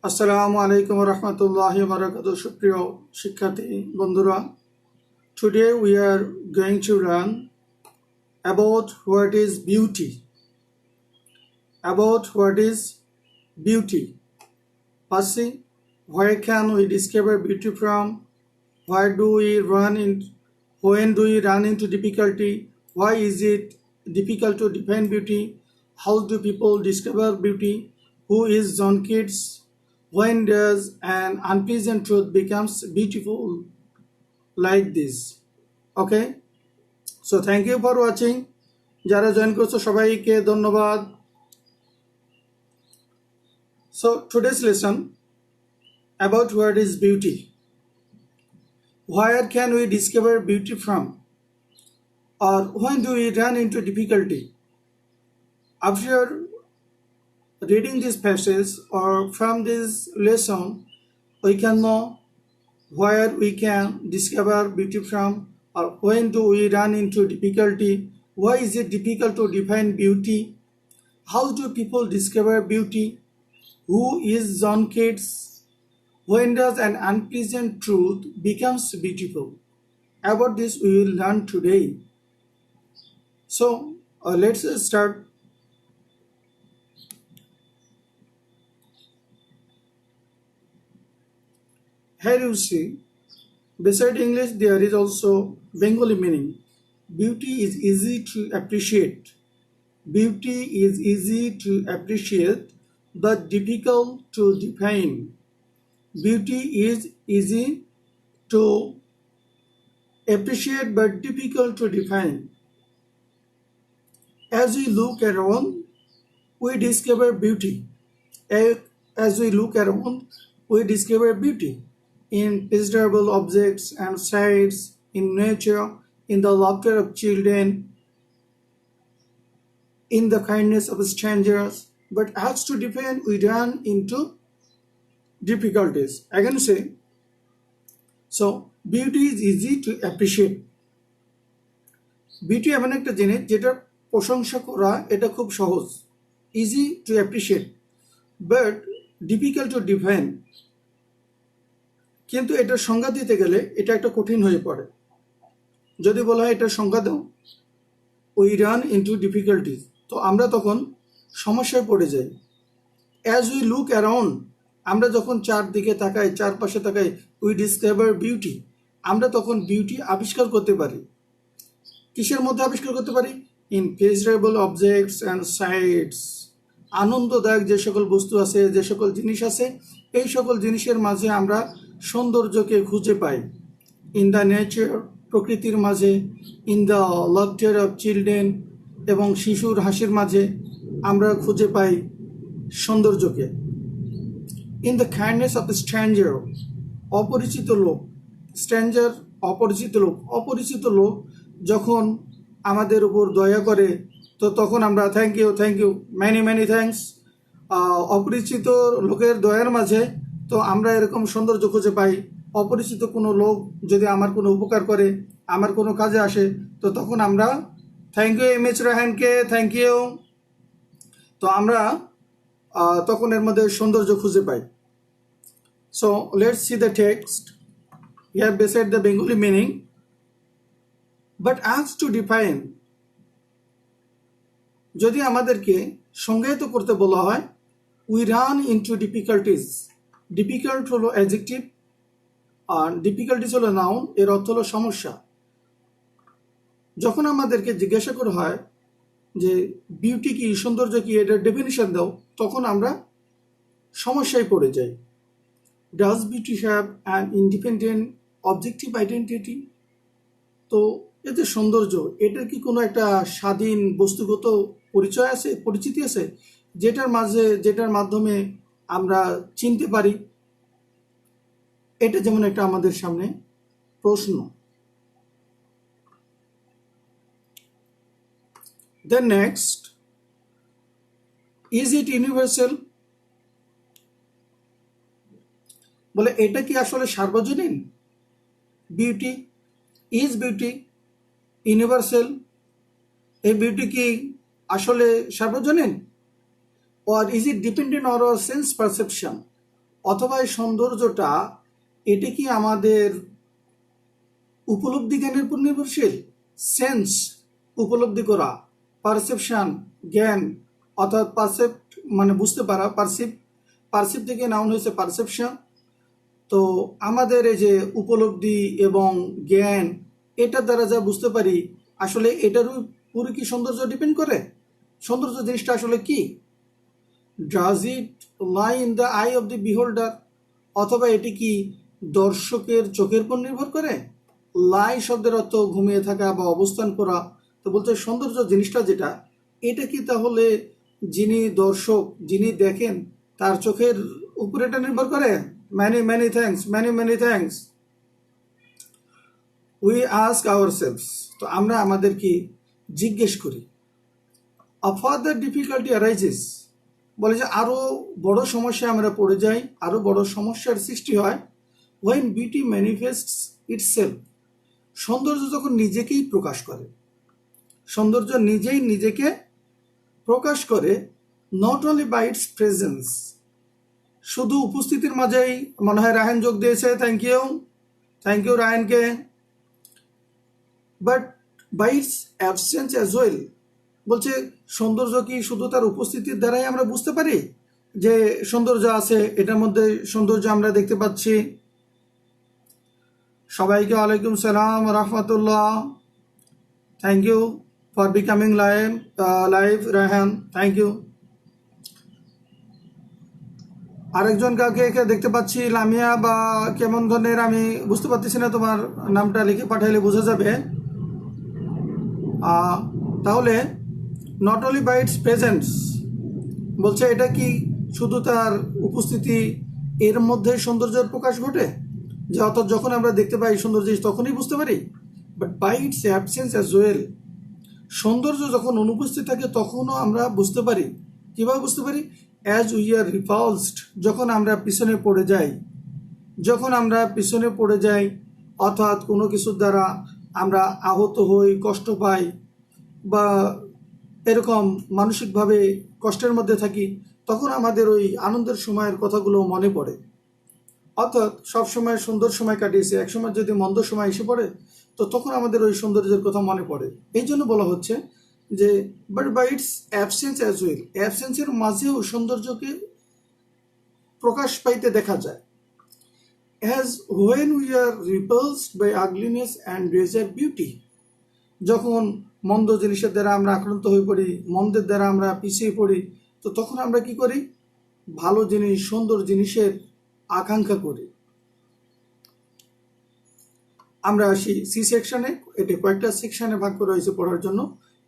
আসসালামু আলাইকুম রহমতুল্লাহি বারাকাতুহু সুপ্রিয় শিক্ষার্থী বন্ধুরা, today we are going to learn about what is beauty. Firstly, where can we discover beauty from? Where do we run in? When do we run into difficulty? Why is it difficult to define beauty? How do people discover beauty? Who is John Keats? When does an unpleasant truth becomes beautiful? Like this. Okay? So thank you for watching. যারা join করছো সবাইকে ধন্যবাদ. So today's lesson about what is beauty. Where can we discover beauty from? Or when do we run into difficulty? After reading this passage or from this lesson, we can know where we can discover beauty from, or when do we run into difficulty? Why is it difficult to define beauty? How do people discover beauty? Who is John Keats? When does an unpleasant truth becomes beautiful? About this we will learn today. So let's start. Here you see, beside English there is also Bengali meaning. Beauty is easy to appreciate. Beauty is easy to appreciate but difficult to define. Beauty is easy to appreciate but difficult to define. As we look around, we discover beauty. As we look around, we discover beauty in pleasurable objects and sights, in nature, in the laughter of children, in the kindness of strangers. But as to define, we run into difficulties. Again say, so beauty is easy to appreciate. Beauty এমন একটা জিনিস যেটা প্রশংসা করা এটা খুব সহজ, easy to appreciate, but difficult to define. কিন্তু এটার সংজ্ঞা দিতে গেলে এটা একটা কঠিন হয়ে পড়ে. যদি বলা হয় এটার সংজ্ঞা দাও, উই রান ইনটু ডিফিকাল্টিজ, তো আমরা তখন সমস্যায় পড়ে যাই. অ্যাজ উই লুক অ্যারাউন্ড, আমরা যখন চারদিকে তাকাই, চারপাশে তাকাই, উই ডিসকভার বিউটি, আমরা তখন বিউটি আবিষ্কার করতে পারি. কিসের মধ্যে আবিষ্কার করতে পারি? In pleasurable objects and sites, আনন্দদায়ক যে সকল বস্তু আছে, যে সকল জিনিস আছে, এই সকল জিনিসের মাঝে আমরা সৌন্দর্যকে খুঁজে পাই. ইন দ্য নেচার, প্রকৃতির মাঝে, in the laughter of children, এবং শিশুর হাসির মাঝে আমরা খুঁজে পাই সৌন্দর্যকে. In the kindness of stranger, অপরিচিত লোক, স্ট্রেঞ্জার অপরিচিত লোক যখন আমাদের উপর দয়া করে, তো তখন আমরা থ্যাংক ইউ ম্যানি থ্যাঙ্কস. অপরিচিত লোকের দয়ার মাঝে তো আমরা এরকম সৌন্দর্য খুঁজে পাই. অপরিচিত কোনো লোক যদি আমার কোনো উপকার করে, আমার কোনো কাজে আসে, তো তখন আমরা থ্যাংক ইউ এম এইচ রাহানকে থ্যাংক ইউ, তো আমরা তখন এর মধ্যে সৌন্দর্য খুঁজে পাই. So let's see the text. Here beside the Bengali meaning, but as to define, যদি আমাদেরকে সংজ্ঞায়িত করতে বলা হয়, we run into difficulties. Difficult হলো অ্যাডজেক্টিভ আর ডিফিকাল্টিজ হলো নাউন, এর অর্থ হলো সমস্যা. যখন আমাদেরকে জিজ্ঞাসা করা হয় যে বিউটি কি, সৌন্দর্য কি, এটার ডেফিনিশন দাও, তখন আমরা সমস্যায় পড়ে যাই. Does beauty have an independent objective identity? তো এই যে সৌন্দর্য, এটার কি কোনো একটা স্বাধীন বস্তুগত পরিচয় আছে, পরিচিতি আছে, যেটার মাধ্যমে আমরা চিনতে পারি? এটা যেমন একটা আমাদের সামনে প্রশ্ন. Then next, is it universal? বলে এটা কি আসলে সার্বজনীন? Beauty, is beauty universal? এই বিউটি কি আসলে সার্বজনীন? Or is it dependent on our sense perception? অথবা এই সৌন্দর্যটা এটা কি আমাদের উপলব্ধি জ্ঞানের উপর নির্ভরশীল? সেন্স, উপলব্ধি করা, পারসেপশন, জ্ঞান, অর্থাৎ পারসেপ্ট মানে বুঝতে পারা, পারসিভ থেকে নাউন হয়েছে পারসেপশন। তো আমাদের এই যে উপলব্ধি এবং জ্ঞান, এটার দ্বারা যা বুঝতে পারি, আসলে এটার পুরো কি সৌন্দর্য ডিপেন্ড করে? সৌন্দর্য জিনিসটা আসলে কি? Does it lie in the eye of the বিহোল্ডার, অথবা এটি কি দর্শকের চোখের উপর নির্ভর করে? লাই শব্দের অর্থ ঘুমিয়ে থাকা বা অবস্থান করা। তো বলতে সৌন্দর্য জিনিসটা যেটা, এটা কি তাহলে যিনি দর্শক, যিনি দেখেন, তার চোখের উপর এটা নির্ভর করে? many thanks we ask ourselves, তো আমরা আমাদেরকে জিজ্ঞেস করি। a further difficulty arises, বলে যে আরো বড় সমস্যায় আমরা পড়ে যাই, আরো বড় সমস্যার সৃষ্টি হয় when beauty manifests itself, সৌন্দর্য যখন নিজেকেই প্রকাশ করে। সৌন্দর্য নিজেই নিজেকে প্রকাশ করে, not only by its presence, শুধু উপস্থিতির মাঝেই। মনে হয় রায়হান যোগ দিয়েছে, থ্যাংক ইউ রায়হানকে। But by its absence as well, বলছে সৌন্দর্য কি শুধু তার উপস্থিতির দ্বারাই আমরা বুঝতে পারি যে সৌন্দর্য আছে, এটার মধ্যে সৌন্দর্য আমরা দেখতে পাচ্ছি। সবাইকে ওয়ালাইকুম সালাম রহমতুল্লাহ, thank you for becoming live Raihan, thank you. আরেকজন কাউকে দেখতে পাচ্ছি, লামিয়া বা কেমন ধরনের, আমি বুঝতে পারতেছি না, তোমার নামটা লিখে পাঠাইলে বোঝা যাবে। তাহলে not only by its presence, বলছে এটা কি শুধু তার উপস্থিতি এর মধ্যে সৌন্দর্যের প্রকাশ ঘটে, যে অর্থাৎ যখন আমরা দেখতে পাই সৌন্দর্য তখনই বুঝতে পারি, but by its absence as well, সৌন্দর্য যখন অনুপস্থিত থাকে তখনও আমরা বুঝতে পারি। কিভাবে বুঝতে পারি? অ্যাজ উই আর রিপালসড, যখন আমরা পিছনে পড়ে যাই, অর্থাৎ কোনো কিছুর দ্বারা আমরা আহত হই, কষ্ট পাই, বা এরকম মানসিকভাবে কষ্টের মধ্যে থাকি, তখন আমাদের ওই আনন্দের সময়ের কথাগুলো মনে পড়ে। অর্থাৎ সব সময় সুন্দর সময় কাটিয়েছে, একসময় যদি মন্দ সময় এসে পড়ে, তো তখন আমাদের ওই সৌন্দর্যের কথা মনে পড়ে। এই জন্য বলা হচ্ছে যে but by its absence as well, অ্যাবসেন্সের মাঝেও সৌন্দর্যকে প্রকাশ পাইতে দেখা যায়। As when we are repulsed by ugliness and desire beauty, যখন মন্দ জিনিসের দ্বারা আমরা আক্রান্ত হয়ে পড়ি, মন্দের দ্বারা আমরা পিছিয়ে পড়ি, তো তখন আমরা কি করি? ভালো জিনিস, সুন্দর জিনিসের আকাঙ্ক্ষা করি। আমরা আসি সি সেকশনে, এটা কয়েকটা সেকশনে ভাগ করা হয়েছে পড়ার জন্য,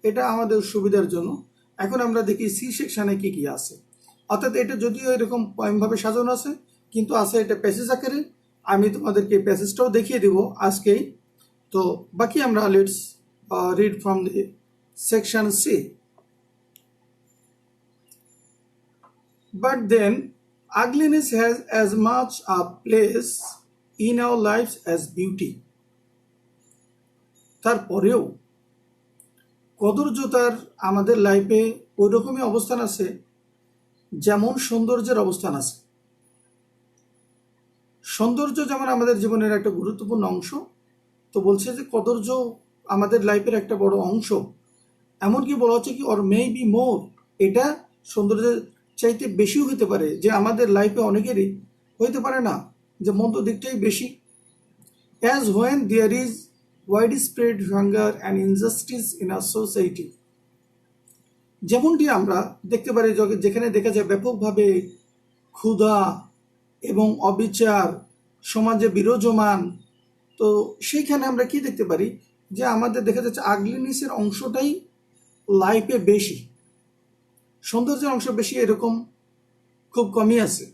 এটা আমাদের সুবিধার জন্য। এখন আমরা দেখি সি সেকশনে কি কি আছে। অর্থাৎ এটা যদিও এরকম পয়েমভাবে সাজানো আছে, কিন্তু আছে এটা প্যাসেজ আকারে। আমি তোমাদেরকে প্যাসেজটাও দেখিয়ে দিব আজকেই। তো বাকি আমরা let's read from the section C. But then, ugliness has as much a place in our lives as beauty. তারপরেও কদর্যতার আমাদের লাইফে ওই রকমই অবস্থান আছে যেমন সৌন্দর্যের অবস্থান আছে। সৌন্দর্য যেমন আমাদের জীবনের একটা গুরুত্বপূর্ণ অংশ, তো বলছে যে কদর্য আমাদের লাইফের একটা বড় অংশ। এমনকি বলা হচ্ছে কি অর মে বি মোর, এটা সৌন্দর্যের চাইতে বেশিও হতে পারে, যে আমাদের লাইফে অনেকেরই হইতে পারে না, যে মন্দ দিকটাই বেশি। As when there is widespread hunger and injustice in our society, যেমনটি আমরা দেখতে পারি যেখানে দেখা যায় ব্যাপকভাবে ক্ষুধা এবং অবিচার সমাজে বিরাজমান, তো সেইখানে আমরা কি দেখতে পারি? যে আমাদের দেখা যাচ্ছে আগলিনেসের অংশটাই লাইফে বেশি, সৌন্দর্যের অংশ বেশি এরকম খুব কমই আছে।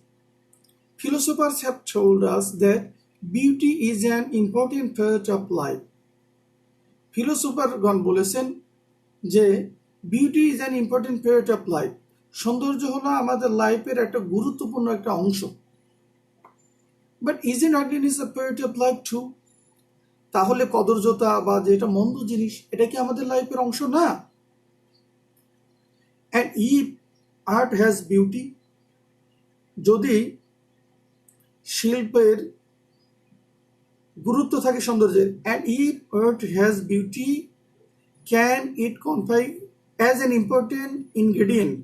Philosophers have told us that beauty is an important part of life. ফিলোসোফারগণ বলেছেন যে beauty is an important part of life, সৌন্দর্য হলো আমাদের লাইফের একটা গুরুত্বপূর্ণ একটা অংশ। But isn't ugliness a part of life to? তাহলে কদর্যতা বা যেটা মন্দ জিনিস, এটা কি আমাদের লাইফের অংশ না? And if art has beauty, যদি শিল্পের গুরুত্ব থাকে সৌন্দর্যের। And if art has beauty can it confine as an important ingredient.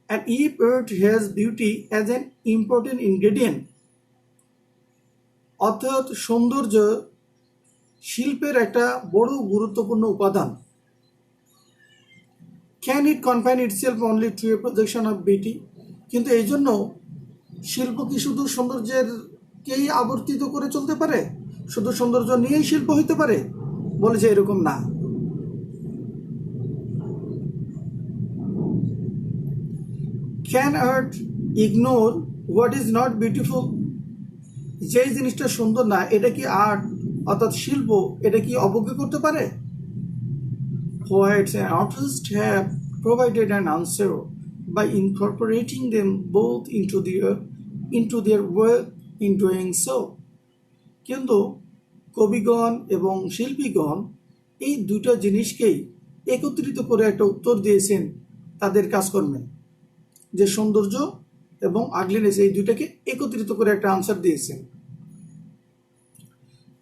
And if art has beauty as an important ingredient, অর্থাৎ সৌন্দর্য শিল্পের একটা বড় গুরুত্বপূর্ণ উপাদান। Can it confine itself only to a projection of beauty, কিন্তু এই জন্য শিল্প কি শুধু সৌন্দর্যেরকেই আবর্তিত করে চলতে পারে, শুধু সৌন্দর্য নিয়েই শিল্প হইতে পারে? বলে যে এরকম না। Can art ignore what is not beautiful? যেই জিনিসটা সুন্দর না, এটা কি আর্ট অর্থাৎ শিল্প এটা কি অবজ্ঞা করতে পারে? Poets and artists have provided an answer by incorporating them both into their work in doing so. কিন্তু কবিগণ এবং শিল্পীগণ এই দুটো জিনিসকেই একত্রিত করে একটা উত্তর দিয়েছেন তাদের কাজকর্মে, যে সৌন্দর্য এবং আগলিনেস এই দুইটাকে একত্রিত করে একটা আনসার দিয়েছেন।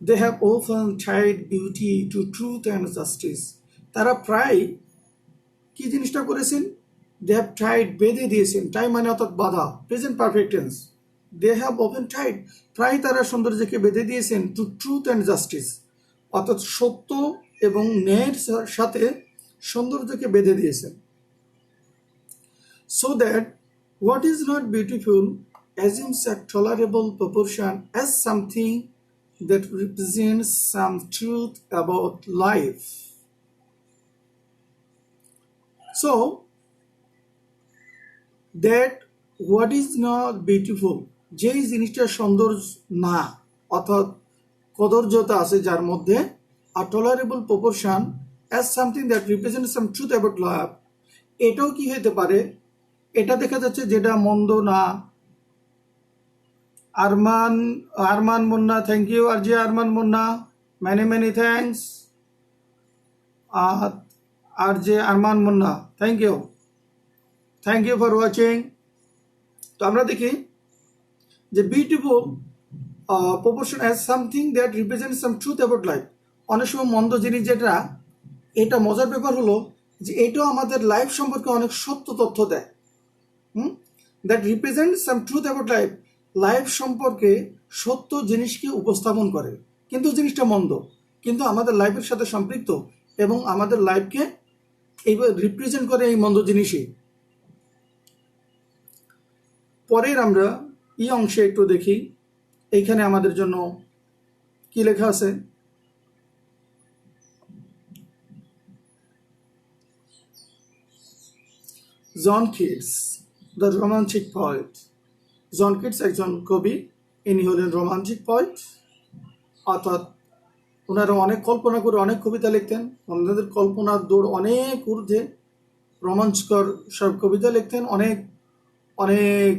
They have often tied beauty to truth and justice. তারা প্রায় কি জিনিসটা করেছেন? They have tied, বেঁধে দিয়েছেন। টাই মানে অর্থাৎ বাধা, present perfect tense. They have often tied, প্রায় তারা সৌন্দর্যকে বেঁধে দিয়েছেন টু ট্রুথ অ্যান্ড জাস্টিস, অর্থাৎ সত্য এবং ন্যায়ের সাথে সৌন্দর্যকে বেঁধে দিয়েছেন। So that what is not beautiful assumes a tolerable proportion as something that represents some truth about life. So that what is not beautiful, যেই জিনিসটা সৌন্দর্য না অর্থাৎ কদর্যতা আছে যার মধ্যে, a tolerable proportion as something that represents some truth about life, এটাও কি হতে পারে? এটা দেখা যাচ্ছে যেটা মন্দ না। Arman Munna, thank you. আর যে আরমান মুন্না, মেনি থ্যাংকস। আর যে Arman Munna, thank you for watching. তো আমরা দেখি যে beautiful proportion as something that represent some truth about life. অনেক সময় মন্দ জিনিস যেটা, এটা মজার ব্যাপার হলো যে এটাও আমাদের লাইফ সম্পর্কে অনেক সত্য তথ্য দেয়। That represent some truth about life, life সম্পর্কে সত্য জিনিসকে উপস্থাপন করে, কিন্তু জিনিসটা মন্দ, কিন্তু আমাদের লাইফের সাথে সম্পৃক্ত এবং আমাদের লাইফকে এইভাবে রিপ্রেজেন্ট করে এই মন্দ জিনিসই। পরের আমরা এই অংশে একটু দেখি, এইখানে আমাদের জন্য কি লেখা আছে। John Keats, the romantic poet. John Keats একজন কবি, ইনি হলেন রোমান্টিক পয়েট, অর্থাৎ ওনারা অনেক কল্পনা করে অনেক কবিতা লিখতেন। ওনাদের কল্পনার দৌড় অনেক ঊর্ধ্বে, রোমাঞ্চকর সব কবিতা লিখতেন, অনেক অনেক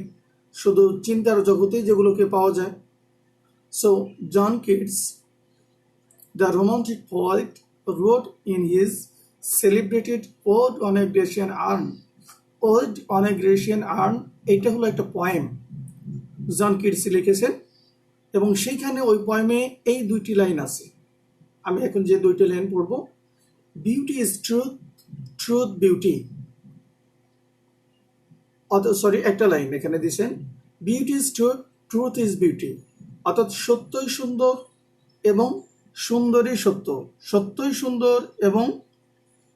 শুধু চিন্তার জগতেই যেগুলোকে পাওয়া যায়। So John Keats, the romantic poet, wrote in his celebrated Ode on a Grecian Urn. Ode on a Grecian Urn, এটা হলো একটা পোয়েম জন কিটস লিখেছেন, এবং সেইখানে ওই পোয়েমে এই দুইটি লাইন আছে। আমি এখন যে দুইটি লাইন পড়ব, beauty is truth, truth beauty. Sorry, একটা লাইন এখানে দিয়েছেন, beauty is truth, truth is beauty, অর্থাৎ সত্যই সুন্দর এবং সুন্দরী সত্য, সত্যই সুন্দর এবং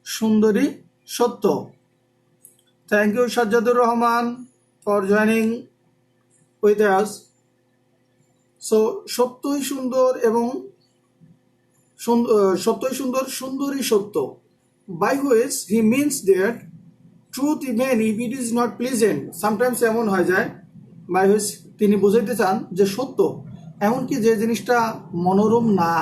সুন্দরী সত্য। Thank you Sajjadur Rahman for joining with us. So সত্যই সুন্দর এবং সত্যই সুন্দর, সুন্দরী সত্য। By which he means that truth even if it is not pleasant. Sometimes এমন হয়ে যায়, বাই হুইচ তিনি বুঝাইতে চান যে সত্য এমনকি যে জিনিসটা মনোরম না।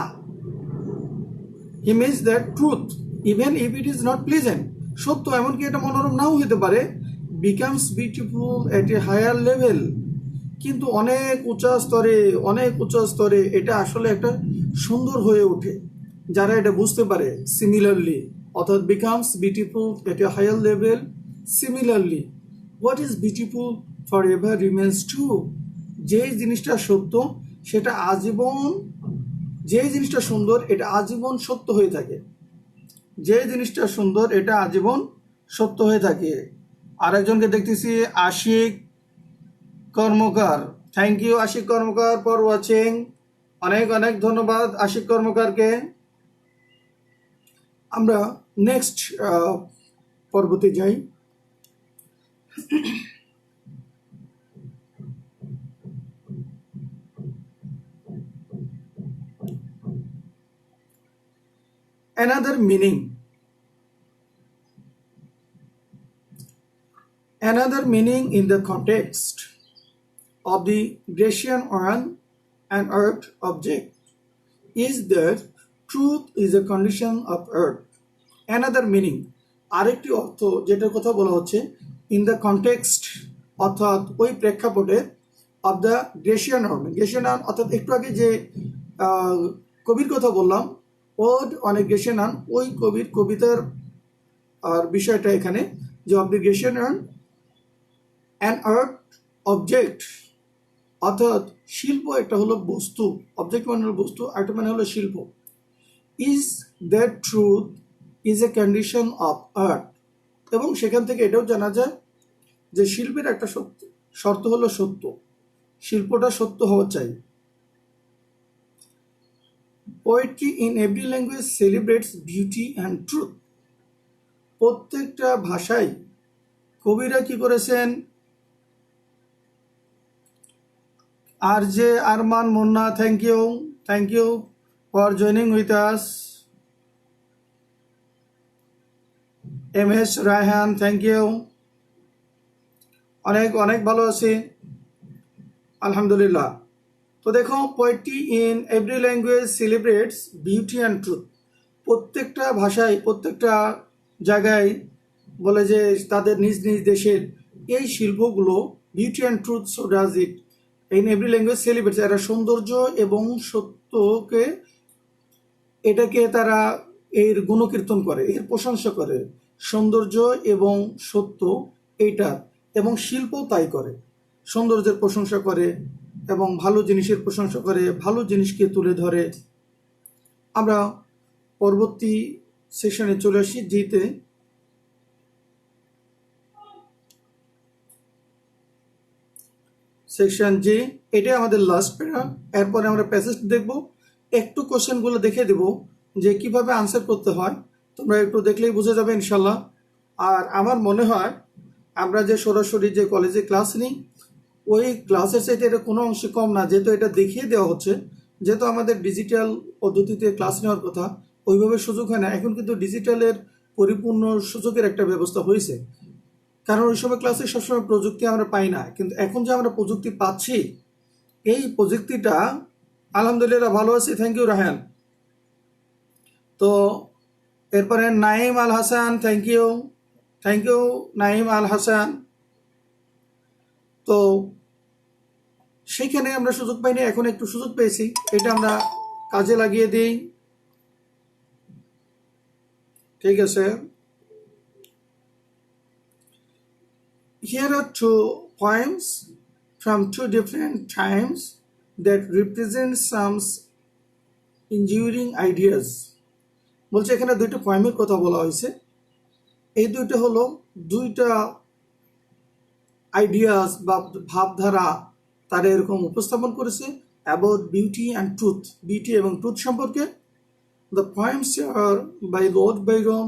He means that truth even if it is not pleasant, সত্য এমনকি এটা মনোরম নাও হতে পারে, becomes beautiful at a higher level, কিন্তু অনেক উঁচা স্তরে এটা আসলে একটা সুন্দর হয়ে ওঠে যারা এটা বুঝতে পারে। সিমিলারলি, অর্থাৎ becomes beautiful at a higher level. Similarly, what is beautiful forever remains true, যেই জিনিসটা সত্য সেটা আজীবন, যেই জিনিসটা সুন্দর এটা আজীবন সত্য হয়ে থাকে, যে জিনিসটা সুন্দর এটা আজীবন সত্য হয়ে থাকে। আরেকজনকে দেখতেছি Ashik Karmakar, thank you Ashik Karmakar for watching, অনেক অনেক ধন্যবাদ আশিক কর্মকারকে। আমরা নেক্সট পর্বতে যাই। Another meaning. Another meaning in the context of the Grecian urn and earth object is that truth is a condition of earth. Another meaning, আরেকটি অর্থ যেটার কথা বলা হচ্ছে ইন দ্য কনটেক্সট, অর্থাৎ ওই প্রেক্ষাপটে of the Grecian earn. গ্রেসিয়ান earn অর্থাৎ একটু আগে যে কবির কথা বললাম, ওড অনেক গ্রেসিয়ান আর্ন, ওই কবির কবিতার আর বিষয়টা এখানে যে of the Grecian urn and art object, অর্থাৎ শিল্প একটা হলো বস্তু, অবজেক্ট মানে হলো বস্তু, আর্ট মানে হলো শিল্প। Is that truth is a condition of art, এবং সেখান থেকে এটাও জানা যায় যে শিল্পের একটা শর্ত হলো সত্য, শিল্পটা সত্য হওয়া চাই। Poetry in every language celebrates beauty and truth. প্রত্যেকটা ভাষায় কবিরা কি করেছেন? আর জে Arman Munna, thank you for joining with us. M S Raihan, thank you, অনেক অনেক ভালো আছি আলহামদুলিল্লাহ। তো দেখো, poetry in every language celebrates beauty and truth. প্রত্যেকটা ভাষায় প্রত্যেকটা জায়গায় বলে যে তাদের নিজ নিজ দেশের এই শিল্পগুলো beauty and truth, so does it in every language celebrates, এরা সৌন্দর্য এবং সত্যকে, এটাকে তারা এর গুণকীর্তন করে, এর প্রশংসা করে, সৌন্দর্য এবং সত্য এইটা, এবং শিল্প তাই করে, সৌন্দর্যের প্রশংসা করে এবং ভালো জিনিসের প্রশংসা করে, ভালো জিনিসকে তুলে ধরে। আমরা পরবর্তী সেশনে চলে আসি, যেতে সেকশন যে, এটাই আমাদের লাস্ট প্যারা। এরপরে আমরা প্যাসেজ দেখব, একটু কোশ্চেনগুলো দেখে দেব যে কিভাবে আনসার করতে হয়, তোমরা একটু দেখলেই বুঝে যাবে ইনশাল্লাহ। আর আমার মনে হয় আমরা যে সরাসরি যে কলেজে ক্লাস নিই, ওই ক্লাসের চাইতে এটা কোনো অংশে কম না, যেহেতু এটা দেখিয়ে দেওয়া হচ্ছে। যেহেতু আমাদের ডিজিটাল পদ্ধতিতে ক্লাস নেওয়ার কথা, ওইভাবে সুযোগ হয় না। এখন কিন্তু ডিজিটালের পরিপূর্ণ সুযোগের একটা ব্যবস্থা হয়েছে, কারণ ওই সময় ক্লাসে সবসময় প্রযুক্তি আমরা পাই না, কিন্তু এখন যে আমরা প্রযুক্তি পাচ্ছি, এই প্রযুক্তিটা আলহামদুলিল্লাহ ভালো আছি, থ্যাংক ইউ রাহান। তো এরপরে নাইম আল হাসান, থ্যাংক ইউ নাইম আল হাসান। তো সেইখানে আমরা সুযোগ পাইনি, এখন একটু সুযোগ পেয়েছি, এটা আমরা কাজে লাগিয়ে দিই, ঠিক আছে। Here are two poems from two different times that represent some enduring ideas. বলছে এখানে দুইটা পয়েমের কথা বলা হয়েছে, এই দুইটা হলো দুইটা আইডিয়াস বা ভাবধারা তারা এরকম উপস্থাপন করেছে about beauty and truth, beauty এবং ট্রুথ সম্পর্কে। The poems are by Lord Byron,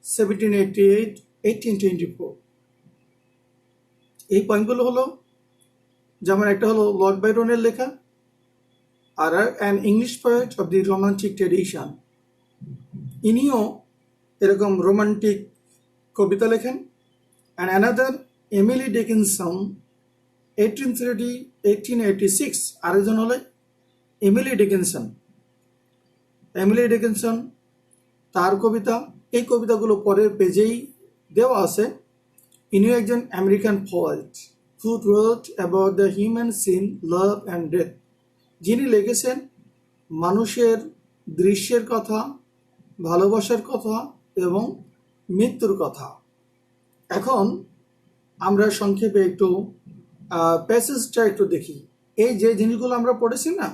1788-1824। এই পয়েন্টগুলো হলো, যেমন একটা হলো লর্ড বাইরনের লেখা, আর an English poet of the romantic tradition, ইনিও এরকম রোমান্টিক কবিতা লেখেন। And another Emily Dickinson, 1836। আরেকজন হলো এমিলি ডিকিনসন, তার কবিতা। এই কবিতাগুলো পরের পেজেই দেওয়া আছে। ইনিও একজন American poet who wrote about the human sin, love and death, যিনি লিখেছেন মানুষের দৃশ্যের কথা, ভালোবাসার কথা এবং মৃত্যুর কথা। এখন আমরা সংক্ষেপে একটু প্যাসেজটা একটু দেখি। এই যে জিনিসগুলো আমরা পড়েছি না,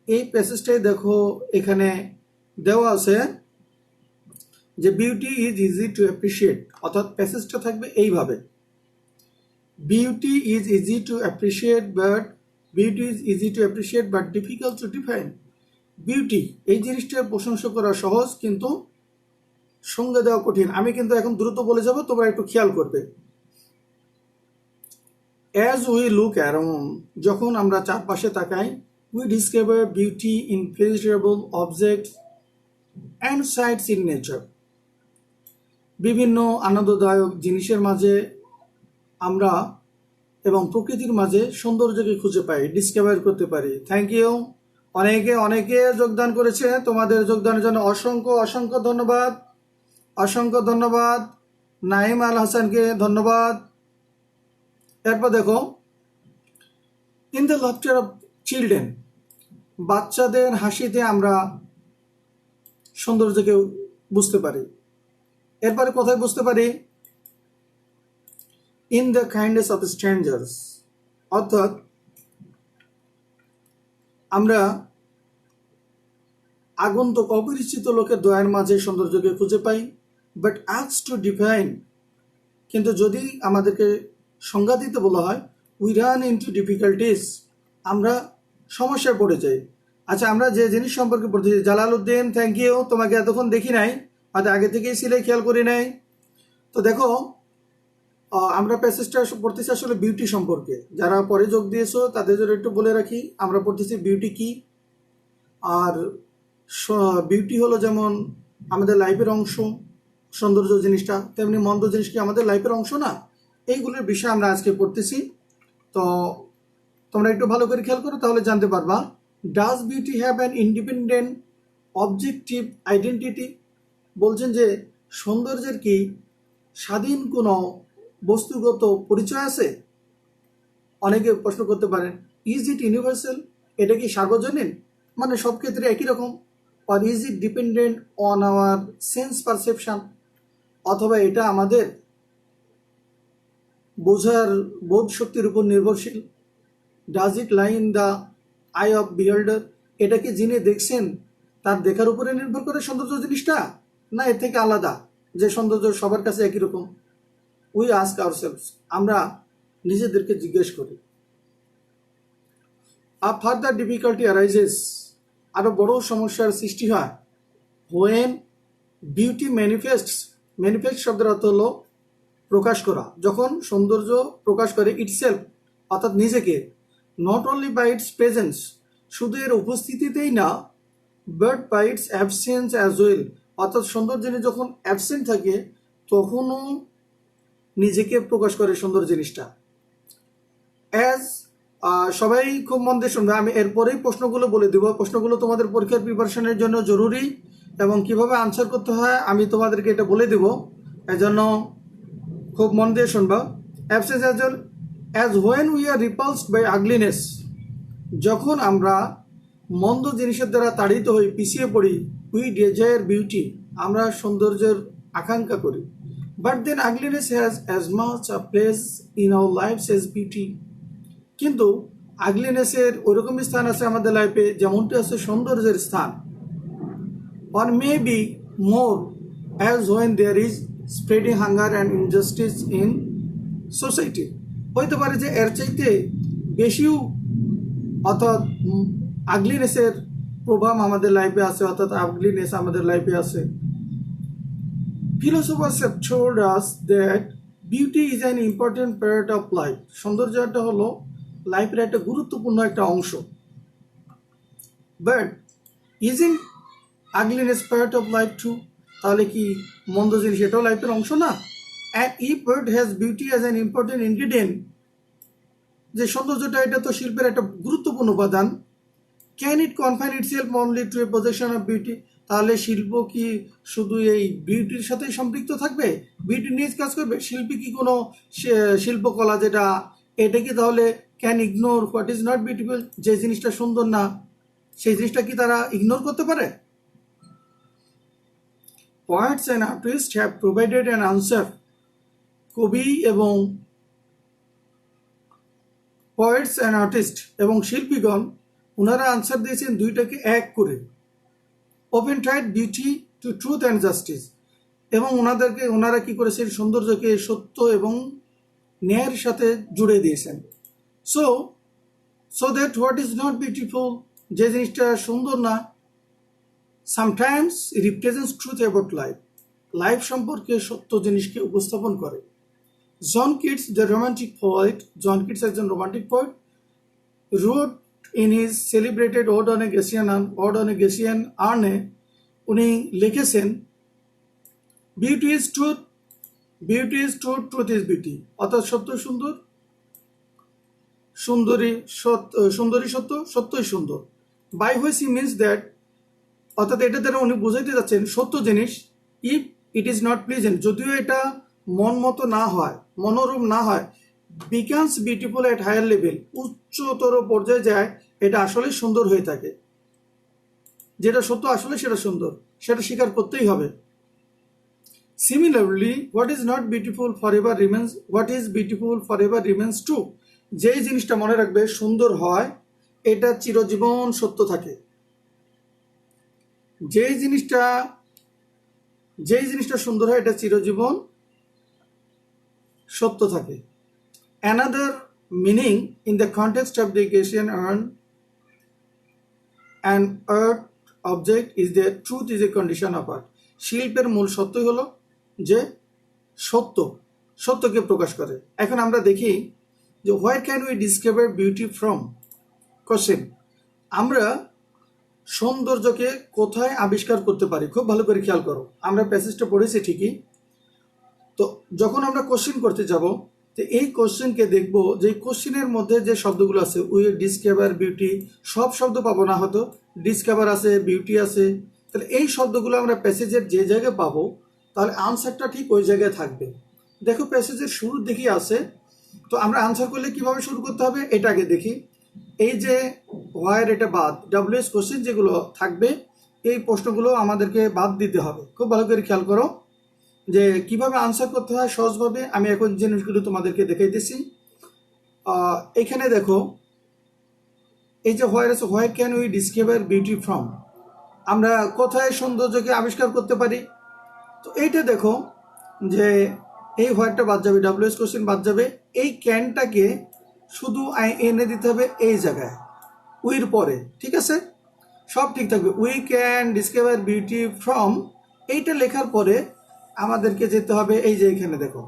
এই প্যাসেজটাই দেখো এখানে দেওয়া আছে যে beauty is easy to appreciate, অর্থাৎ প্যাসেজটা থাকবে এইভাবে, beauty is easy to appreciate but difficult to define. Beauty এই জিনিসটার প্রশংসা করা সহজ, কিন্তু সংজ্ঞা দেওয়া কঠিন। আমি কিন্তু এখন দ্রুত বলে যাব, তোমরা একটু খেয়াল করবে। অ্যাজ উই লুক অ্যারাউন্ড, যখন আমরা চারপাশে তাকাই, we discover beauty in pleasurable objects and sights in nature. বিভিন্ন আনন্দদায়ক জিনিসের মাঝে আমরা এবং প্রকৃতির মাঝে সৌন্দর্যকে খুঁজে পাই, ডিসকভার করতে পারি। Thank you. অনেকে যোগদান করেছে, তোমাদের যোগদানের জন্য অসংখ্য অসংখ্য ধন্যবাদ, অসংখ্য ধন্যবাদ। নাইম আল হাসানকে ধন্যবাদ। এরপর দেখো, in the laughter of children, বাচ্চাদের হাসিতে আমরা সৌন্দর্যকে বুঝতে পারি। এরপরে কোথায় বুঝতে পারি? In the kindness of strangers, অর্থাৎ আমরা আগন্তুক অপরিচিত লোকের দয়ার মাঝে সৌন্দর্যকে খুঁজে পাই। বাট আজ টু ডিফাইন, কিন্তু যদি আমাদেরকে সংজ্ঞা দিতে বলা হয়, উই রান ইনটু ডিফিকাল্টিস, আমরা সমস্যায় পড়ে যাই। আচ্ছা, আমরা যে জিনিস সম্পর্কে পড়তেছি, জালালউদ্দিন থ্যাংক ইউ, তোমাকে এতক্ষণ দেখি নাই, হয়তো আগে থেকেই ছিলে, খেয়াল করি নাই। তো দেখো, আমরা প্যাসেজটা পড়তেছি আসলে বিউটি সম্পর্কে। যারা পরে যোগ দিয়েছো তাদের জন্য একটু বলে রাখি, আমরা পড়তেছি বিউটি কি। আর বিউটি হলো যেমন আমাদের লাইফের অংশ, সৌন্দর্য জিনিসটা, তেমনি মন্দ জিনিস কি আমাদের লাইফের অংশ না? এইগুলোর বিষয়ে আমরা আজকে পড়তেছি। তো তোমরা একটু ভালো করে খেয়াল করো, তাহলে জানতে পারবা। Does beauty have an independent objective identity? বলছেন যে সৌন্দর্যের কি স্বাধীন কোনো বস্তুগত পরিচয় আছে? অনেকে প্রশ্ন করতে পারেন, ইজ ইট ইউনিভার্সাল? এটা কি সার্বজনীন, মানে সব ক্ষেত্রে একই রকম? Or is it dependent on our sense perception? অথবা এটা আমাদের বোধ শক্তির উপর নির্ভরশীল? Does it lie in the eye of beholder? এটা কি যিনি দেখছেন তার দেখার উপরে নির্ভর করে সৌন্দর্য জিনিসটা, না এর থেকে আলাদা, যে সৌন্দর্য সবার কাছে একই রকম? উই আস্ক আওয়ারসেলভস, আমরা নিজেদেরকে জিজ্ঞেস করি। আ ফার্দার ডিফিকাল্টি অ্যারাইজেস, আরো বড় সমস্যার সৃষ্টি হয়। হোয়েন বিউটি ম্যানিফেস্ট শব্দের অর্থ হলো প্রকাশ করা, যখন সৌন্দর্য প্রকাশ করে ইটসেলফ, অর্থাৎ নিজেকে, not only by its presence, শুধু এর উপস্থিতিতেই না, but by its absence as well, অর্থাৎ সৌন্দর্য জিনিস যখন অ্যাবসেন্ট থাকে তখনও নিজেকে প্রকাশ করে সুন্দর জিনিসটা। অ্যাজ, সবাই খুব মন দিয়ে শুনবে, আমি এরপরেই প্রশ্নগুলো বলে দেবো। প্রশ্নগুলো তোমাদের পরীক্ষার প্রিপারেশনের জন্য জরুরি, এবং কিভাবে আনসার করতে হয় আমি তোমাদেরকে এটা বলে দেবো, এজন্য খুব মন দিয়ে শুনবা। Absence as well, as when we are repulsed by ugliness, যখন আমরা মন্দ জিনিসের দ্বারা তাড়িত হই, পিছিয়ে পড়ি, উই ডিজায়ার বিউটি, আমরা সৌন্দর্যের আকাঙ্ক্ষা করি। But then ugliness has as much a place in our lives as beauty, কিন্তু আগলিনেসের ওইরকমই স্থান আছে আমাদের লাইফে যেমনটি আছে সৌন্দর্যের স্থান। Or may be more, as when there is spreading hunger and injustice in society, হইতে পারে যে এর চাইতে বেশিও, অর্থাৎ আগলিনেসের প্রভাব আমাদের লাইফে আছে, অর্থাৎ আগলিনেস আমাদের লাইফে আছে। Philosophers have told us that beauty is an important part of life. সৌন্দর্যটা হলো লাইফের একটা গুরুত্বপূর্ণ একটা অংশ। But isn't ugliness part of life too? তাহলে কি মন্দ জিনিস এটাও লাইফের অংশ না? And if art has beauty as an important ingredient, যে সৌন্দর্যটা এটা তো শিল্পের একটা গুরুত্বপূর্ণ উপাদান, can it confine itself only to a position of beauty? তাহলে শিল্প কি শুধু এই বিউটির সাথেই সম্পৃক্ত থাকবে, বিউটি নিয়ে কাজ করবে? শিল্পী কি কোনো শিল্পকলা যেটা, এটা কি তাহলে can ignore what is not beautiful? যে জিনিসটা সুন্দর না সেই জিনিসটা কি তারা ইগনোর করতে পারে? Poets and artist have provided an answer, কবি এবং পোয়েটস অ্যান্ড আর্টিস্ট এবং শিল্পীগণ ওনারা আনসার দিয়েছেন দুইটাকে এক করে, open tight beauty two truth and justice, এবং ওনারা কি করেছেন, সৌন্দর্যকে সত্য এবং ন্যায়ের সাথে জুড়ে দিয়েছেন। So that what is not beautiful, যে জিনিসটা সুন্দর না, sometimes represents truth about life সম্পর্কে সত্য জিনিসকে উপস্থাপন করে। John Keats the romantic poet, John Keats একজন romantic poet, wrote in his celebrated Ode on a Gentian Urn, উনি লিখেছেন, beauty is truth, truth is beauty, অর্থাৎ সত্য সুন্দর, সুন্দরী সত্য, সত্যই সুন্দর। By which he means that, অর্থাৎ এটা দ্বারা উনি বুঝাইতে যাচ্ছেন সত্য জিনিস, if it is not pleasant, যদিও এটা মন মতো না হয়, মনোরম না হয়, becomes beautiful at higher level, উচ্চতর পর্যায়ে যায়, এটা আসলে সুন্দর হয়ে থাকে। যেটা সত্য আসলে সেটা সুন্দর, সেটা স্বীকার করতেই হবে। Similarly what is not beautiful forever remains, what is beautiful forever remains true, যেই জিনিসটা মনে রাখবে সুন্দর হয়, এটা চিরজীবন সত্য থাকে। যেই জিনিসটা সুন্দর হয়, এটা চিরজীবন সত্য থাকে। Another meaning in the context of the Gentian urn and earth object is that truth is a condition of art. শিল্পের মূল সত্যই হলো যে সত্যকে প্রকাশ করে। এখন আমরা দেখি যে where can we discover beauty from? Question, আমরা সৌন্দর্যকে কোথায় আবিষ্কার করতে পারি? খুব ভালো করে খেয়াল করো, আমরা প্যাসেজটা পড়েছি ঠিকই, তো যখন আমরা কোশ্চেন করতে যাব, তো এই কোশ্চেনকে দেখবো যে কোশ্চেনের মধ্যে যে শব্দগুলো আছে, উই ডিসকভার বিউটি, সব শব্দ পাবো না, হয়তো ডিসকভার আছে, বিউটি আছে, তাহলে এই শব্দগুলো আমরা প্যাসেজের যে জায়গায় পাবো, তাহলে আনসারটা ঠিক ওই জায়গায় থাকবে। দেখো প্যাসেজের শুরুর দিকে আছে, তো আমরা আনসার করলে কিভাবে শুরু করতে হবে এটা আগে দেখি। এই যে হোয়ার, এটা বাদ, ডাব্লিউএস কোশ্চেন যেগুলো থাকবে, এই প্রশ্নগুলো আমাদেরকে বাদ দিতে হবে। খুব ভালো করে খেয়াল করো যে কিভাবে আনসার করতে হয় সহজভাবে, আমি এখন জিনিসগুলো তোমাদেরকে দেখাইতেছি। এখানে দেখো, এই যে হোয়ার আছে, where can we discover beauty from, আমরা কোথায় সৌন্দর্যকে আবিষ্কার করতে পারি। তো এইটা দেখো যে এই হোয়ারটা বাদ যাবে, ডাব্লিউএস কোশ্চেন বাদ যাবে, এই ক্যানটাকে শুধু এনে দিতে হবে এই জায়গায়, উইর পরে, ঠিক আছে, সব ঠিক থাকবে। We can discover beauty from, এইটা লেখার পরে আমাদেরকে যেতে হবে এই যে এখানে দেখো,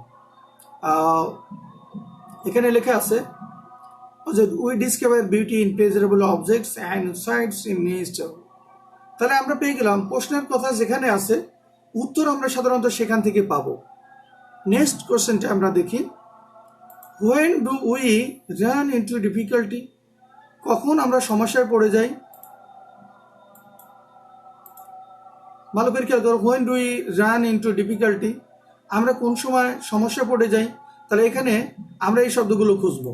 এখানে লেখা আছে যে we discover beauty in pleasurable objects and sights in nature. তাহলে আমরা পেয়ে গেলাম প্রশ্নের কথা যেখানে আছে, উত্তর আমরা সাধারণত সেখান থেকে পাবো। নেক্সট কোশ্চেনটা আমরা দেখি, when do we run into difficulty, কখন আমরা সমস্যায় পড়ে যাই। ভালো করে খেয়াল করো, when do we run into difficulty, আমরা কোন সময় সমস্যা পড়ে যাই। তাহলে এখানে আমরা এই শব্দগুলো খুঁজবো,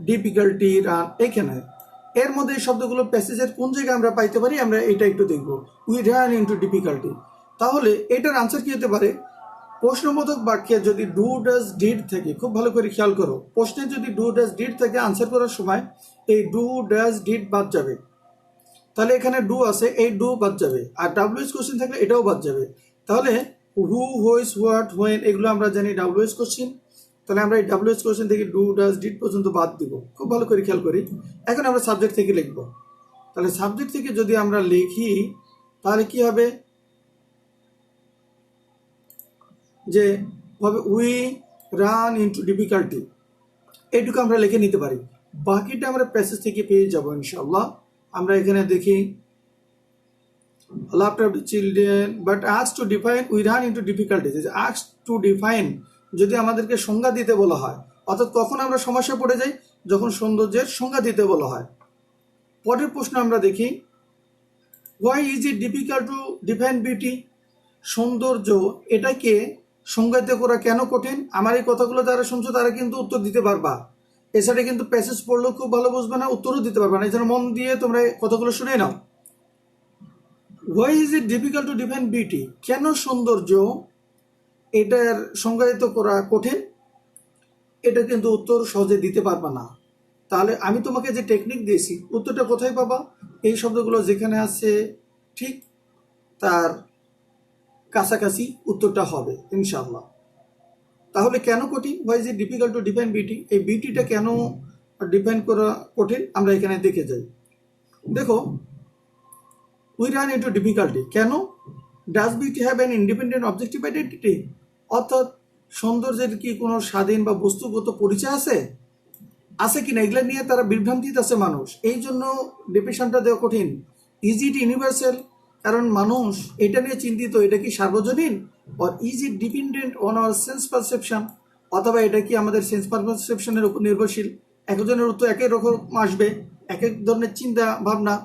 ডিফিকাল্টি, রান, এখানে এর মধ্যে এই শব্দগুলো প্যাসেজের কোন জায়গায় আমরা পাইতে পারি, আমরা এটা একটু দেখবো। উই রান ইনটু ডিফিকাল্টি, তাহলে এটার আনসার কি হতে পারে, প্রশ্নবোধক বাক্যে যদি ডু ডাজ ডিড থাকে, খুব ভালো করে খেয়াল করো, প্রশ্নে যদি ডু ডাজ ডিড থাকে, আনসার করার সময় এই ডু ডাজ ডিড বাদ যাবে, তাহলে এখানে ডু আছে, এই ডু বাদ যাবে, আর ডাব্লিউএস কোশ্চেন থাকলে এটাও বাদ যাবে। তাহলে হু, হুইচ, হোয়াট, হোয়েন, এগুলো আমরা জানি ডাব্লিউএস কোশ্চেন, তাহলে আমরা এই ডাব্লিউএস কোশ্চেন থেকে ডু ডাজ ডিড পর্যন্ত বাদ দিব। খুব ভালো করে খেয়াল করি। এখন আমরা সাবজেক্ট থেকে লিখব, তাহলে সাবজেক্ট থেকে যদি আমরা লিখি তাহলে কি হবে, যে হবে উই রান ইনটু ডিফিকাল্টি, এইটুকু আমরা লিখে নিতে পারি, বাকিটা আমরা প্যাসেজ থেকে পেয়ে যাব ইনশাআল্লাহ। আমরা এখানে দেখি, laughter of the children but asked to define we run into difficulties, asked to define যদি আমাদেরকে সংজ্ঞা দিতে বলা হয়, অর্থাৎ কখন আমরা সমস্যা পড়ে যাই, যখন সৌন্দর্যের সংজ্ঞা দিতে বলা হয়। পরের প্রশ্ন আমরা দেখি, why is it difficult to define beauty, সৌন্দর্য এটাকে সংজ্ঞায়িত করা কেন কঠিন। আমার এই কথাগুলো যারা শুনছো তারা কিন্তু উত্তর দিতে পারবা, এছাড়া কিন্তু প্যাসেজ পড়লেও খুব ভালো বুঝবে না, উত্তরও দিতে পারবা না, এছাড়া মন দিয়ে তোমরা কথাগুলো শুনে নাও। Why is it difficult to define beauty, কেন সৌন্দর্য এটার সংজ্ঞায়িত করা কঠিন। এটা কিন্তু উত্তর সহজে দিতে পারবা না। তাহলে আমি তোমাকে যে টেকনিক দিয়েছি, উত্তরটা কোথায় পাবা? এই শব্দগুলো যেখানে আছে ঠিক তার কাছাকাছি উত্তরটা হবে ইনশাআল্লাহ। তাহলে কেন কঠিন? Why is it difficult to define beauty? এই বিউটিটা কেন ডিফাইন করা কঠিন আমরা এখানে দেখে যাই। দেখো, উই রান ইন্টু ডিফিকাল্টি। কেন? Does beauty have an independent objective identity? অর্থাৎ সৌন্দর্যের কি কোনো স্বাধীন বা বস্তুগত পরিচয় আছে আছে কিনা, এগুলা নিয়ে তারা বিভ্রান্তিতে আছে মানুষ, এই জন্য ডেফিনেশনটা দেওয়া কঠিন। Is it universal? কারণ মানুষ এটা নিয়ে চিন্তিত, এটা কি সার্বজনীন? Or is it dependent on our sense perception? অথবা এটা কি আমাদের সেন্স পারসেপশনের উপর নির্ভরশীল? একজনের উত্তর একই রকম আসবে, এক এক ধরনের চিন্তা ভাবনা।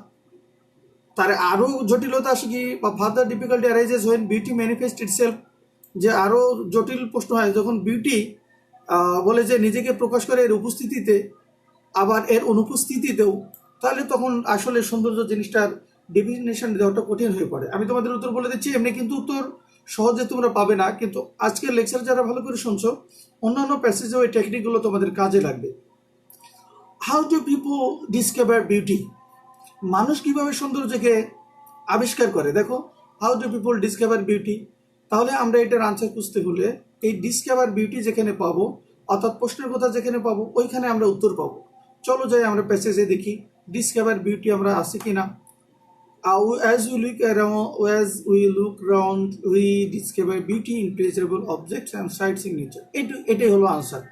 তার আরও জটিলতা আসে কি, বা further difficulty arises when beauty manifest itself. যে আরও জটিল প্রশ্ন হয় যখন বিউটি বলে যে নিজেকে প্রকাশ করে এর উপস্থিতিতে, আবার এর অনুপস্থিতিতেও, তাহলে তখন আসলে সৌন্দর্য জিনিসটার ডেফিনেশন দেওয়াটা কঠিন হয়ে পড়ে। আমি তোমাদের উত্তর বলে দিচ্ছি, এমনি কিন্তু উত্তর সহজে তোমরা পাবে না, কিন্তু আজকের লেকচার যারা ভালো করে শুনছো, অন্যান্য প্যাসেজে ওই টেকনিকগুলো তোমাদের কাজে লাগবে। How do people discover beauty? মানুষ কিভাবে সৌন্দর্যকে আবিষ্কার করে? দেখো, how do people discover beauty, তাহলে আমরা এটার আনসার খুঁজতে হলে এই ডিসকভার বিউটি যেখানে পাবো, অর্থাৎ প্রশ্নের কথা যেখানে পাবো, ওইখানে আমরা উত্তর পাবো। চলো যাই আমরা প্যাসেজে দেখি ডিসকভার বিউটি আমরা আছে কিনা। As we look around, we discover beauty in pleasurable objects and sights in nature. এটাই হলো আনসার।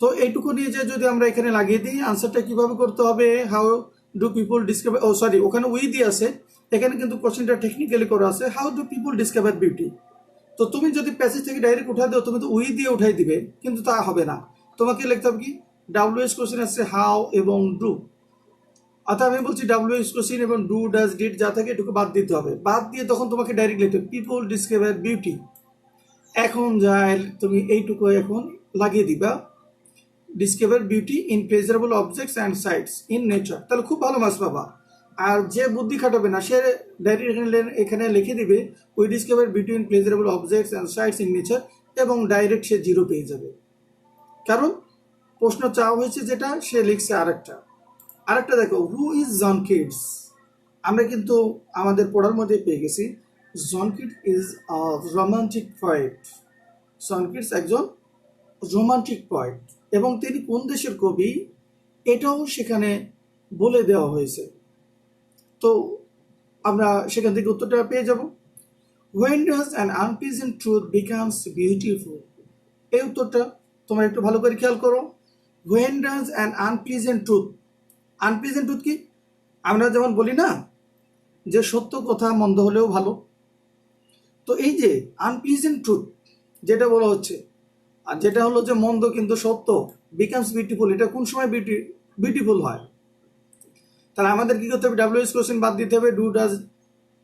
তো এইটুকু নিয়ে যে যদি আমরা এখানে লাগিয়ে দিই, আনসারটা কিভাবে করতে হবে? How do people discover, oh sorry, ওখানে উই দিয়ে আছে, এখানে কিন্তু কোশ্চেনটা টেকনিক্যালি করা আছে how do people discover beauty. তো তুমি যদি প্যাসেজ থেকে ডাইরেক্ট উঠাই দাও, তুমি তো উই দিয়ে উঠাই দিবে, কিন্তু তা হবে না। তোমাকে লিখতে হবে কি, ডাব্লিউএস কোশ্চেন আছে হাউ এবং ডু। অর্থাৎ আমি বলছি ডাব্লিউএস কোশ্চেন এবং ডু ডাজ ডিড যা থাকে এটুকু বাদ দিতে হবে। বাদ দিয়ে তখন তোমাকে ডাইরেক্ট লিখতে হবে পিপল ডিসকভার বিউটি। এখন যাই তুমি এইটুকু এখন লাগিয়ে দিবা, discover beauty in pleasurable objects and sights in nature. তাহলে খুব ভালো মার্কস পাবা। আর যে বুদ্ধি খাটাবে না, সে ডাইরেক্ট এখানে লিখে দিবে we discover beauty in pleasurable objects and sights in nature, এবং ডাইরেক্ট সে 0 পেয়ে যাবে। কারণ প্রশ্ন চাওয়া হয়েছে যেটা, সে লিখছে আরেকটা দেখো, হু ইজ জন কিডস? আমরা কিন্তু আমাদের পড়ার মধ্যে পেয়ে গেছি John Keats is romantic poet. John Keats একজন রোমান্টিক পয়েট, এবং তিনি কোন দেশের কবি এটাও সেখানে বলে দেওয়া হয়েছে। তো আমরা সেখান থেকে উত্তরটা পেয়ে যাব। When does an unpleasant truth becomes beautiful? এই উত্তরটা তোমরা একটু ভালো করে খেয়াল করো। When does an unpleasant truth, unpleasant truth কি? আমরা যেমন বলি না যে সত্য কথা মন্দ হলেও ভালো, তো এই যে আনপ্লিজেন্ট ট্রুথ যেটা বলা হচ্ছে, আর যেটা হলো যে মন্দ কিন্তু সত্য, বিকামস বিউটিফুল, এটা কোন সময় বিউটিফুল হয়? তাহলে আমাদের কি করতে হবে? ডাব্লিউএস কোশ্চেন বাদ দিতে হবে, ডু ডাজ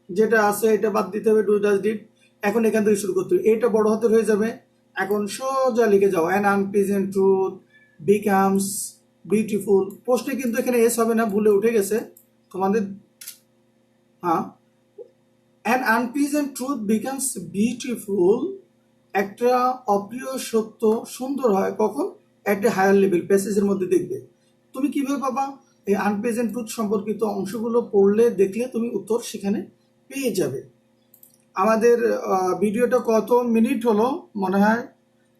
যেটা আছে এটা বাদ দিতে হবে, ডু ডাজ ডিড। এখন এখান থেকে শুরু করতে হবে, এটা বড় হাতের হয়ে যাবে। এখন সোজা লিখে যাও, an unpleasant truth becomes beautiful. প্রশ্নে কিন্তু এখানে এস হবে না, ভুলে উঠে গেছে তোমাদের। হ্যাঁ, an unpleasant truth becomes beautiful, একটা অপ্রিয় সত্য সুন্দর হয় কখন? একটা হায়ার লেভেল প্যাসেজের মধ্যে দেখবে। তুমি কিভাবে পাবা? এই আনপ্লেজেন্ট ট্রুথ সম্পর্কিত অংশগুলো পড়লে দেখলে তুমি উত্তর সেখানে পেয়ে যাবে। আমাদের ভিডিওটা কত মিনিট হলো মনে হয়,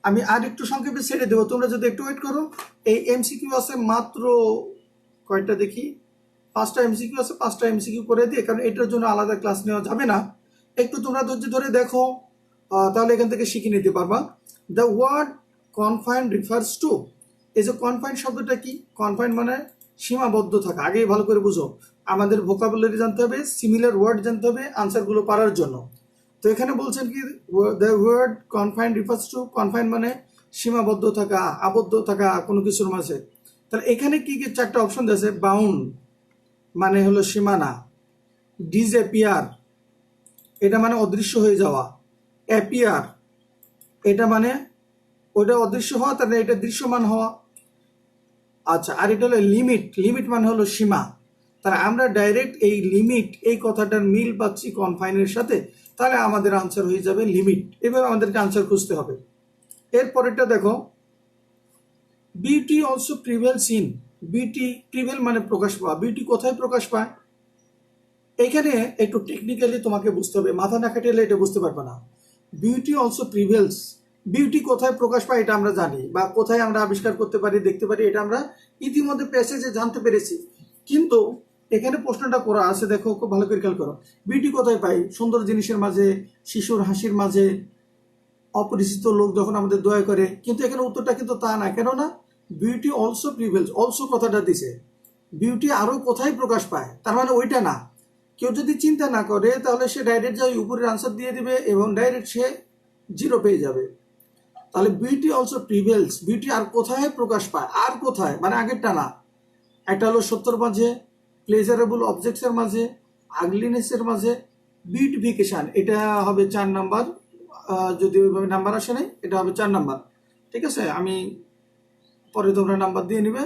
আমি আর একটু সংক্ষেপে ছেড়ে দেবো, তোমরা যদি একটু ওয়েট করো। এই এমসিকিউ আছে মাত্র কয়টা দেখি, 5টা এমসিকিউ আছে, 5টা এমসিকিউ করে দিয়ে, কারণ এটার জন্য আলাদা ক্লাস নেওয়া যাবে না। একটু তোমরা ধৈর্য ধরে দেখো, তাহলে এখান থেকে শিখে নিতে পারবা। The word confine refers to, এই যে কনফাইন শব্দটা কি? কনফাইন মানে সীমাবদ্ধ থাকা। আগেই ভালো করে বুঝো, আমাদের ভোকাবুলারি জানতে হবে, সিমিলার ওয়ার্ড জানতে হবে আনসারগুলো পারার জন্য। তো এখানে বলছেন কি, the word confine refers to, confine মানে সীমাবদ্ধ থাকা, আবদ্ধ থাকা কোনো কিছুর মাঝে। তাহলে এখানে কি কি 4টা অপশন আছে? বাউন্ড মানে হলো সীমানা, ডিসঅ্যাপিয়ার এটা মানে অদৃশ্য হয়ে যাওয়া, অ্যাপিয়ার এটা মানে ওইটা অদৃশ্য হওয়া, তাহলে এটা দৃশ্যমান হওয়া। আচ্ছা, আর এটা হলো লিমিট, লিমিট মানে হলো সীমা। তাহলে আমরা ডাইরেক্ট এই লিমিট এই কথাটার মিল পাচ্ছি কনফাইনের সাথে, তাহলে আমাদের আনসার হয়ে যাবে লিমিট। এবার আমাদেরকে আনসার খুঁজতে হবে। এরপরেরটা দেখো, beauty also prevails in, beauty prevail মানে প্রকাশ পাওয়া, বিউটি কোথায় প্রকাশ পায়? এখানে একটু টেকনিক্যালি তোমাকে বুঝতে হবে, মাথা না খাটালে এটা বুঝতে পারবে না। বিউটি অলসো প্রিভেলস, বিউটি কোথায় প্রকাশ পায় এটা আমরা জানি, বা কোথায় আমরা আবিষ্কার করতে পারি, দেখতে পারি, এটা আমরা ইতিমধ্যে প্যাসেজে জানতে পেরেছি। কিন্তু এখানে প্রশ্নটা করা আছে, দেখো খুব ভালো করে খেয়াল করো। বিউটি কোথায় পাই? সুন্দর জিনিসের মাঝে, শিশুর হাসির মাঝে, অপরিচিত লোক যখন আমাদের দয়া করে। কিন্তু এখানে উত্তরটা কিন্তু তা না, কেননা বিউটি অলসো প্রিভেলস, অলসো কথাটা দিছে, বিউটি আরো কোথায় প্রকাশ পায়, তার মানে ওইটা না। কেউ যদি চিন্তা না করে তাহলে সে ডাইরেক্ট যাই উপরের আনসার দিয়ে দিবে এবং ডাইরেক্ট সে জিরো পেয়ে যাবে। তাহলে বিউটি অলসো প্রিভেলস, বিউটি আর কোথায় প্রকাশ পায়, আর কোথায় মানে আগেরটা না। একটা হলো সত্যর মাঝে, প্লেজারেবল অবজেক্টসের মাঝে, আগলিনেসের মাঝে, বিউটিফিকেশন, এটা হবে 4 নাম্বার। যদি ওইভাবে নাম্বার আসে নাই, এটা হবে 4 নাম্বার। ঠিক আছে, আমি পরে তোমরা নাম্বার দিয়ে নিবে।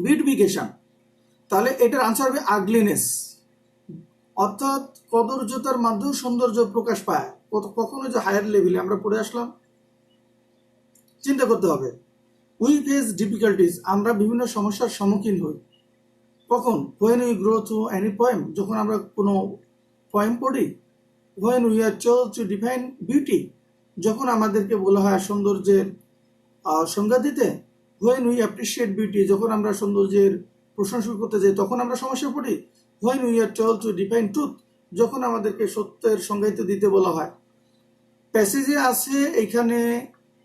বিউটিফিকেশন, তাহলে এটার আনসার হবে আগলিনেস, অর্থাৎ কদর্যতার মাধ্যমে সৌন্দর্য প্রকাশ পায়। কখনো যে হায়ার লেভেলে আমরা পড়ে আসলাম, চিন্তা করতে হবে। উই ফেস ডিফিকাল্টিজ, আমরা বিভিন্ন সমস্যার সম্মুখীন হই। কখন? When we grow through any poem, যখন আমরা কোনো পোয়েম পড়ি। When we are told to define beauty, যখন আমাদেরকে বলা হয় সৌন্দর্যের সংজ্ঞা দিতে। হোয়েন উই অ্যাপ্রিসিয়েট বিউটি, যখন আমরা সৌন্দর্যের প্রশংসা করতে যাই তখন আমরা সমস্যায় পড়ি। When we are told to define truth, যখন আমাদেরকে সত্যের সংজ্ঞায়িত দিতে বলা হয়। প্যাসেজে আছে এখানে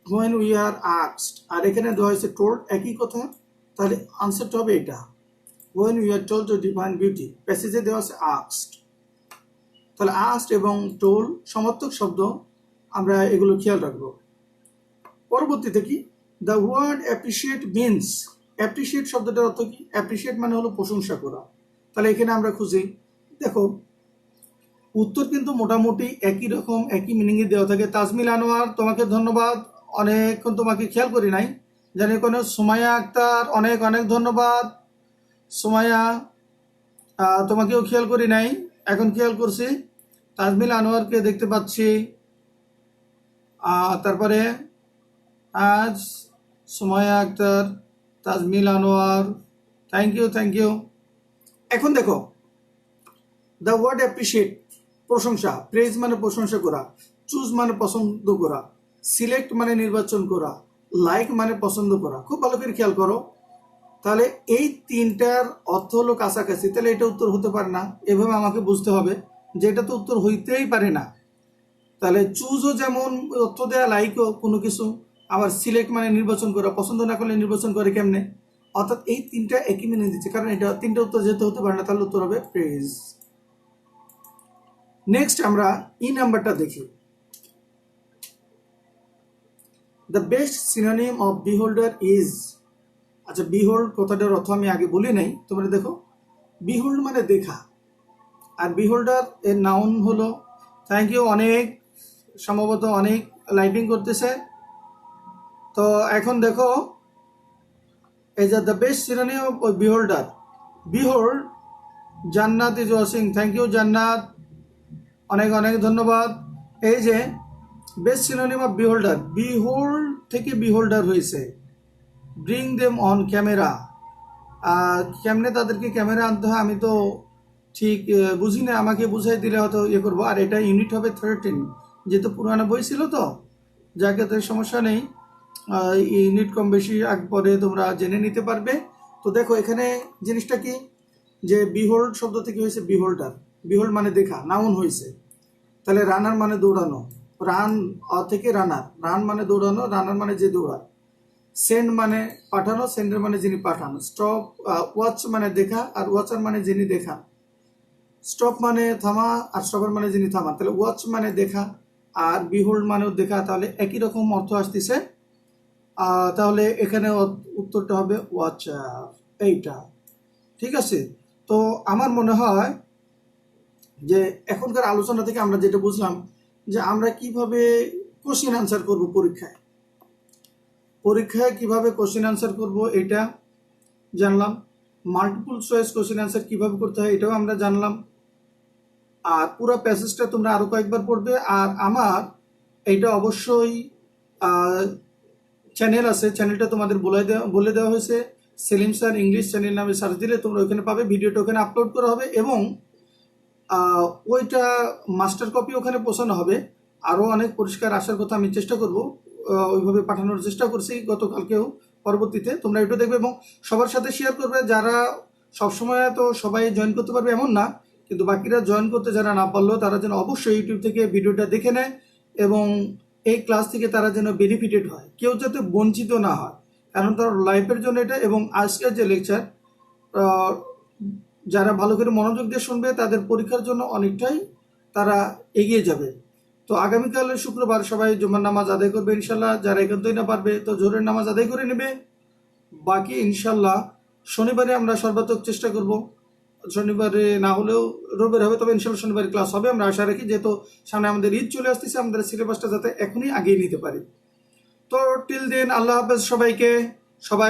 হোয়েন উই আর আস্কড, আর এখানে দেওয়া হয়েছে টোল্ড, একই কথা। তাহলে আনসারটা হবে এটা, when we are told to define beauty, প্যাসেজে দেওয়া আছে আস্কড। তাহলে আস্কড এবং টোল্ড সমার্থক শব্দ, আমরা এগুলো খেয়াল রাখবো। পরবর্তীতে কি, the word appreciate means, appreciate শব্দটার অর্থ কি? অ্যাপ্রিসিয়েট মানে হলো প্রশংসা করা। তাহলে এখানে আমরা খুঁজি, দেখো উত্তর কিন্তু মোটামুটি একই রকম, একই মিনিংয়ে দেওয়া থাকে। তাজমিল আনোয়ার, তোমাকে ধন্যবাদ, অনেকক্ষণ তোমাকে খেয়াল করি নাই, জানি কোনো। সুমাইয়া আক্তার, অনেক অনেক ধন্যবাদ সুমাইয়া, তোমাকেও খেয়াল করি নাই, এখন খেয়াল করছি। তাজমিল আনোয়ারকে দেখতে পাচ্ছি, তারপরে আজ Sumaiya Akter, Tajmil Anwar, thank you thank you. এখন দেখো, দ্য ওয়ার্ড অ্যাপ্রিসিয়েট প্রশংসা, প্রেজ মানে প্রশংসা করা, চুজ মানে পছন্দ করা, সিলেক্ট মানে নির্বাচন করা, লাইক মানে পছন্দ করা। খুব ভালো করে খেয়াল করো, তাহলে এই তিনটার অর্থ হলো কাছাকাছি, তাহলে এটা উত্তর হতে পারে না। এভাবে আমাকে বুঝতে হবে যে এটা তো উত্তর হইতেই পারে না। তাহলে চুজও যেমন অর্থ দেয়া, লাইকও কোনো কিছু, আবার সিলেক্ট মানে নির্বাচন করা, পছন্দ না করলে নির্বাচন করে কেমনে, অর্থাৎ এই তিনটা একই মিনিং দিচ্ছে, কারণ এটা তিনটা উত্তর যেহেতু হতে পারে না, তাহলে উত্তর হবে প্রেজ। নেক্সট আমরা ই নাম্বারটা দেখি। The best synonym of বিহোল্ডার is, আচ্ছা বিহোল্ড কথাটার অর্থ আমি আগে বলি নাই, তোমরা দেখো। বিহোল্ড মানে দেখা, আর বিহোল্ডার এর নাউন হলো, থ্যাংক ইউ, অনেক সম্ভবত অনেক লাইটিং করতেছে। তো এখন দেখো, এই যে the best synonym of বিহোল্ডার, behold, জান্নাত ইজ ওয়াচিং, থ্যাংক ইউ জান্নাত, অনেক অনেক ধন্যবাদ। এই যে বেস্ট সিনোনিম অফ বিহোল্ডার, বিহোল্ড থেকে বিহোল্ডার হয়েছে। ব্রিং দেম অন ক্যামেরা, কেমনে তাদেরকে ক্যামেরা আনতে হয় আমি তো ঠিক বুঝি না, আমাকে বুঝাই দিলে হয়তো ইয়ে করবো। আর এটা ইউনিট হবে 13, যেহেতু পুরানো বই ছিল তো, যাকে তো সমস্যা নেই, ইউনিট কম বেশি আগ পরে তোমরা জেনে নিতে পারবে। তো দেখো এখানে জিনিসটা কি, যে বিহোল্ড শব্দ থেকে হয়েছে বিহোল্ডার, বিহোল্ড মানে দেখা, নাউন হয়েছে। তাহলে রানার মানে দৌড়ানো, রান থেকে রানার, রান মানে দৌড়ানো, রানার মানে যে দৌড়ায়। সেন্ড মানে পাঠানো, সেন্ডার মানে যিনি পাঠান। স্টপ, ওয়াচ মানে দেখা, আর ওয়াচার মানে যিনি দেখান। স্টপ মানে থামা, আর স্টপার মানে যিনি থামান। তাহলে ওয়াচ মানে দেখা, আর বিহোল্ড মানেও দেখা, তাহলে একই রকম অর্থ আসতেছে। তাহলে এখানে উত্তরটা হবে ওয়াচার, এইটা। ঠিক আছে, তো আমার মনে হয় যে এখনকার আলোচনা থেকে আমরা যেটা বুঝলাম, যে আমরা কিভাবে কোশ্চেন আনসার করব পরীক্ষায়, পরীক্ষায় কিভাবে কোশ্চেন আনসার করব এটা জানলাম। মাল্টিপল চয়েস কোশ্চেন আনসার কিভাবে করতে হয় এটাও আমরা জানলাম। আর পুরো প্যাসেজটা তোমরা আরো কয়েকবার পড়বে। আর আমার এটা অবশ্যই চ্যানেল আছে, চ্যানেলটা তোমাদের বলে দেওয়া হয়েছে। সেলিম স্যার ইংলিশ চ্যানেল নামে সার্চ দিলে তোমরা ওখানে পাবে, ভিডিওটা ওখানে আপলোড করা হবে এবং ওইটা মাস্টার কপি ওখানে পৌঁছানো হবে। আরও অনেক পরিষ্কার আসার কথা আমি চেষ্টা করব, ওইভাবে পাঠানোর চেষ্টা করছি গতকালকেও। পরবর্তীতে তোমরা এটা দেখবে এবং সবার সাথে শেয়ার করবে। যারা সবসময় তো সবাই জয়েন করতে পারবে এমন না, কিন্তু বাকিরা জয়েন করতে যারা না পারলো তারা যেন অবশ্যই ইউটিউব থেকে ভিডিওটা দেখে নেয় এবং এই ক্লাস থেকে তারা যেন বেনিফিটেড হয়, কেউ যাতে বঞ্চিত না হয়, কারণ তার লাইফের জন্য এটা। এবং আজকের যে লেকচার যারা ভালো করে মনোযোগ দিয়ে শুনবে তাদের পরীক্ষার জন্য অনেকটাই তারা এগিয়ে যাবে। তো আগামীকাল শুক্রবার সবাই জুমার নামাজ আদায় করবে ইনশাল্লাহ। যারা একান্তই না পারবে তো জোহরের নামাজ আদায় করে নেবে। বাকি ইনশাল্লাহ শনিবারে আমরা সর্বাত্মক চেষ্টা করব, শনিবারে না হলেও রবিবার হবে, তবে ইনশাল্লাহ শনিবারে ক্লাস হবে আমরা আশা রাখি, যেহেতু সামনে আমাদের ঈদ চলে আসতেছে, আমাদের সিলেবাসটা যাতে এখনই আগিয়ে নিতে পারি। তো টিল দেন আল্লাহ হাফেজ সবাইকে। সবাই